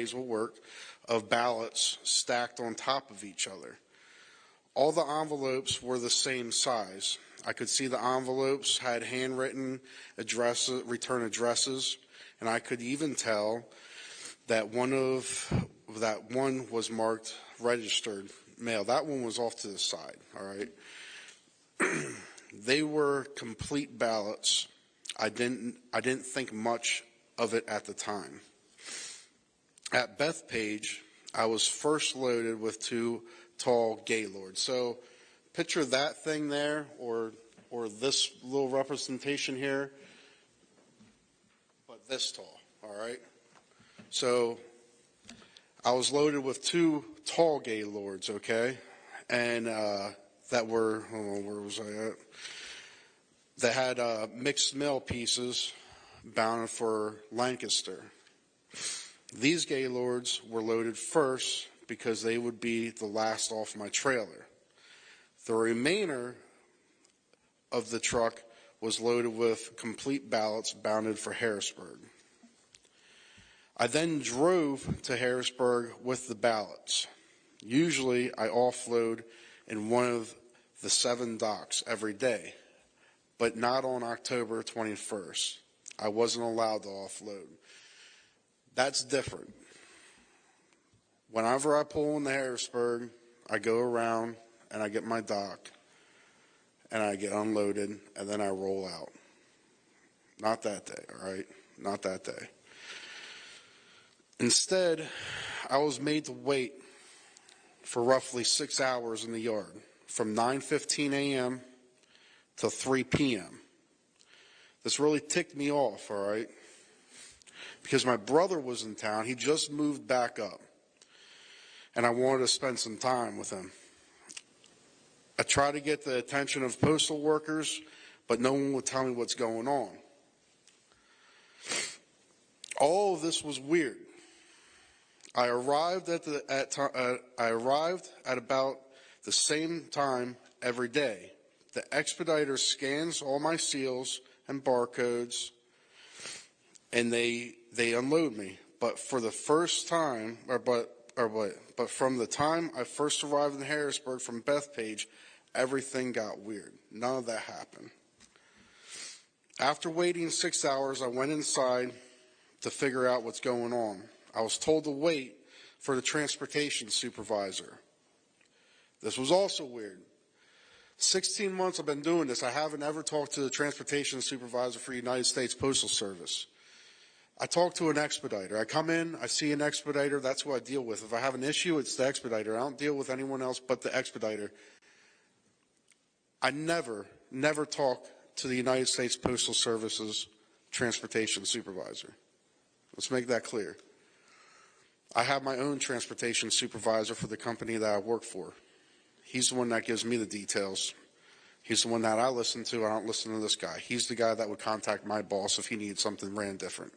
days will work, of ballots stacked on top of each other. All the envelopes were the same size. I could see the envelopes had handwritten addresses, return addresses, and I could even tell that one was marked registered mail. That one was off to the side, all right? They were complete ballots. I didn't think much of it at the time. At Bethpage, I was first loaded with 2 tall gaylords. So picture that thing there, or this little representation here, but this tall, all right? So I was loaded with 2 tall gaylords, okay? And that were, hold on, where was I at? That had mixed mail pieces bound for Lancaster. These gaylords were loaded first because they would be the last off my trailer. The remainder of the truck was loaded with complete ballots bounded for Harrisburg. I then drove to Harrisburg with the ballots. Usually I offload in one of the 7 docks every day, but not on October 21st. I wasn't allowed to offload. That's different. Whenever I pull into Harrisburg, I go around and I get my dock and I get unloaded and then I roll out. Not that day, all right? Not that day. Instead, I was made to wait for roughly 6 hours in the yard, from 9:15 a.m. to 3 p.m. This really ticked me off, all right? Because my brother was in town. He just moved back up, and I wanted to spend some time with him. I tried to get the attention of postal workers, but no one would tell me what's going on. All of this was weird. I arrived at about the same time every day. The expediter scans all my seals and barcodes, and they unload me. But for the first time, but from the time I first arrived in Harrisburg from Bethpage, everything got weird. None of that happened. After waiting 6 hours, I went inside to figure out what's going on. I was told to wait for the transportation supervisor. This was also weird. 16 months I've been doing this. I haven't ever talked to the transportation supervisor for United States Postal Service. I talk to an expediter. I come in, I see an expediter, that's who I deal with. If I have an issue, it's the expediter. I don't deal with anyone else but the expediter. I never talk to the United States Postal Service's transportation supervisor. Let's make that clear. I have my own transportation supervisor for the company that I work for. He's the one that gives me the details. He's the one that I listen to. I don't listen to this guy. He's the guy that would contact my boss if he needed something ran different.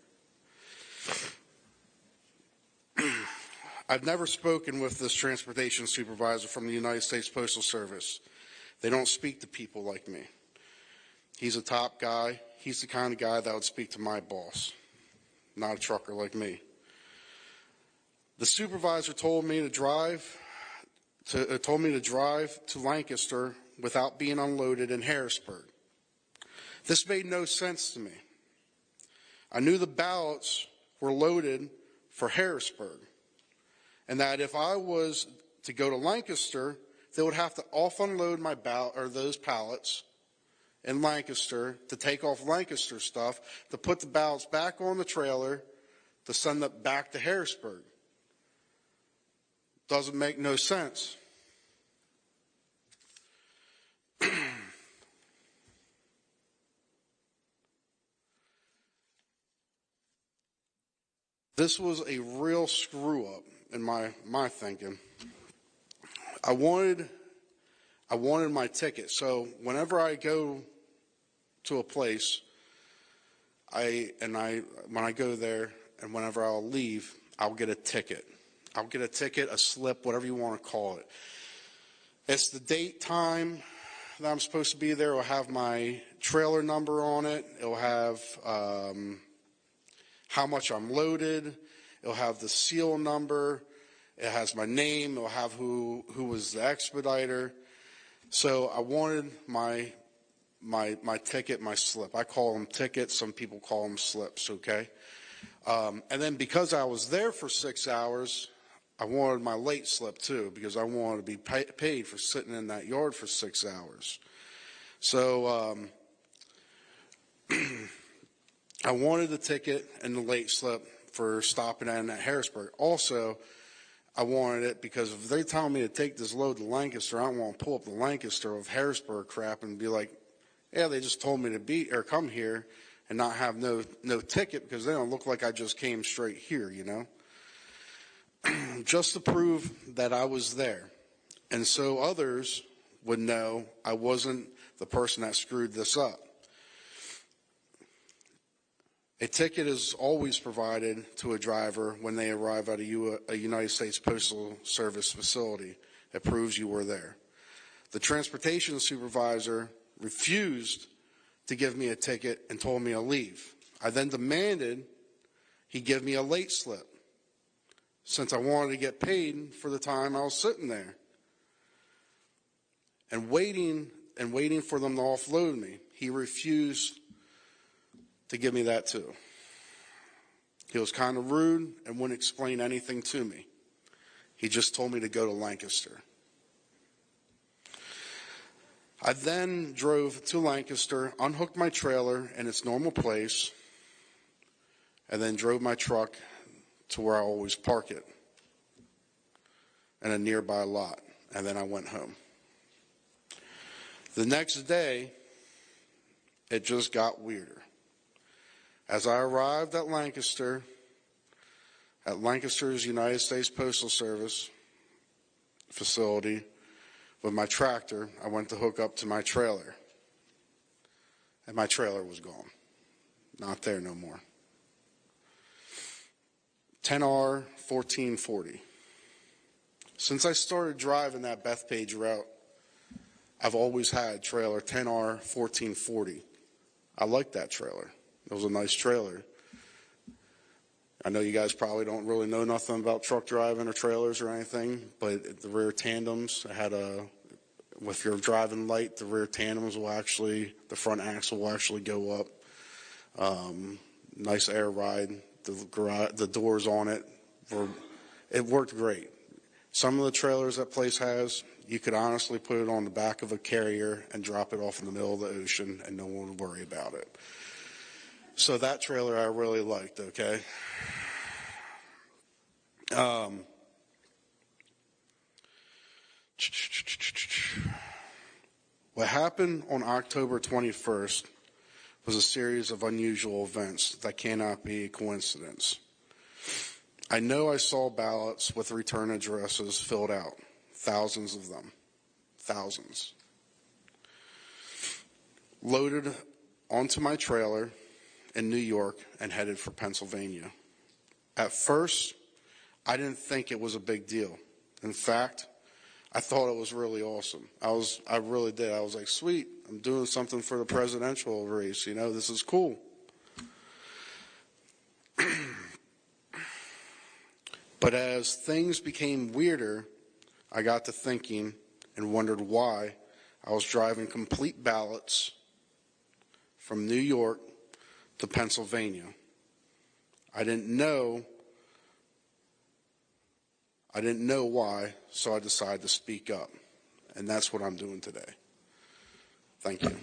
I've never spoken with this transportation supervisor from the United States Postal Service. They don't speak to people like me. He's a top guy. He's the kind of guy that would speak to my boss, not a trucker like me. The supervisor told me to drive to Lancaster without being unloaded in Harrisburg. This made no sense to me. I knew the ballots were loaded for Harrisburg, and that if I was to go to Lancaster, they would have to off-unload my those pallets in Lancaster to take off Lancaster stuff, to put the ballots back on the trailer, to send it back to Harrisburg. Doesn't make no sense. This was a real screw up in my thinking. I wanted my ticket. So whenever I go to a place, when I go there and whenever I'll leave, I'll get a ticket. I'll get a ticket, a slip, whatever you want to call it. It's the date, time that I'm supposed to be there. It'll have my trailer number on it. It'll have how much I'm loaded. It'll have the seal number. It has my name. It'll have who was the expediter. So I wanted my ticket, my slip. I call them tickets. Some people call them slips, okay? And then because I was there for 6 hours, I wanted my late slip too, because I wanted to be paid for sitting in that yard for 6 hours. So I wanted the ticket and the late slip for stopping in at Harrisburg. Also, I wanted it because if they're telling me to take this load to Lancaster, I don't want to pull up the Lancaster of Harrisburg crap and be like, yeah, they just told me to come here and not have no ticket, because they don't look like I just came straight here, you know. Just to prove that I was there. And so others would know I wasn't the person that screwed this up. A ticket is always provided to a driver when they arrive at a United States Postal Service facility. It proves you were there. The transportation supervisor refused to give me a ticket and told me to leave. I then demanded he give me a late slip, since I wanted to get paid for the time I was sitting there. And waiting for them to offload me, he refused to give me that too. He was kind of rude and wouldn't explain anything to me. He just told me to go to Lancaster. I then drove to Lancaster, unhooked my trailer in its normal place, and then drove my truck to where I always park it, in a nearby lot, and then I went home. The next day, it just got weirder. As I arrived at Lancaster's United States Postal Service facility with my tractor, I went to hook up to my trailer, and my trailer was gone. Not there no more. 10R 1440. Since I started driving that Bethpage route, I've always had trailer 10R 1440. I like that trailer. It was a nice trailer. I know you guys probably don't really know nothing about truck driving or trailers or anything, but the rear tandems had if you're driving light, the rear tandems the front axle will actually go up. Nice air ride. The doors on it worked great. Some of the trailers that place has, you could honestly put it on the back of a carrier and drop it off in the middle of the ocean and no one would worry about it. So that trailer I really liked, okay? What happened on October 21st was a series of unusual events that cannot be a coincidence. I know I saw ballots with return addresses filled out, thousands of them, thousands. Loaded onto my trailer in New York and headed for Pennsylvania. At first, I didn't think it was a big deal. In fact, I thought it was really awesome. I really did. I was like, sweet, I'm doing something for the presidential race, you know, this is cool. But as things became weirder, I got to thinking and wondered why I was driving complete ballots from New York to Pennsylvania. I didn't know why, so I decided to speak up. And that's what I'm doing today. Thank you.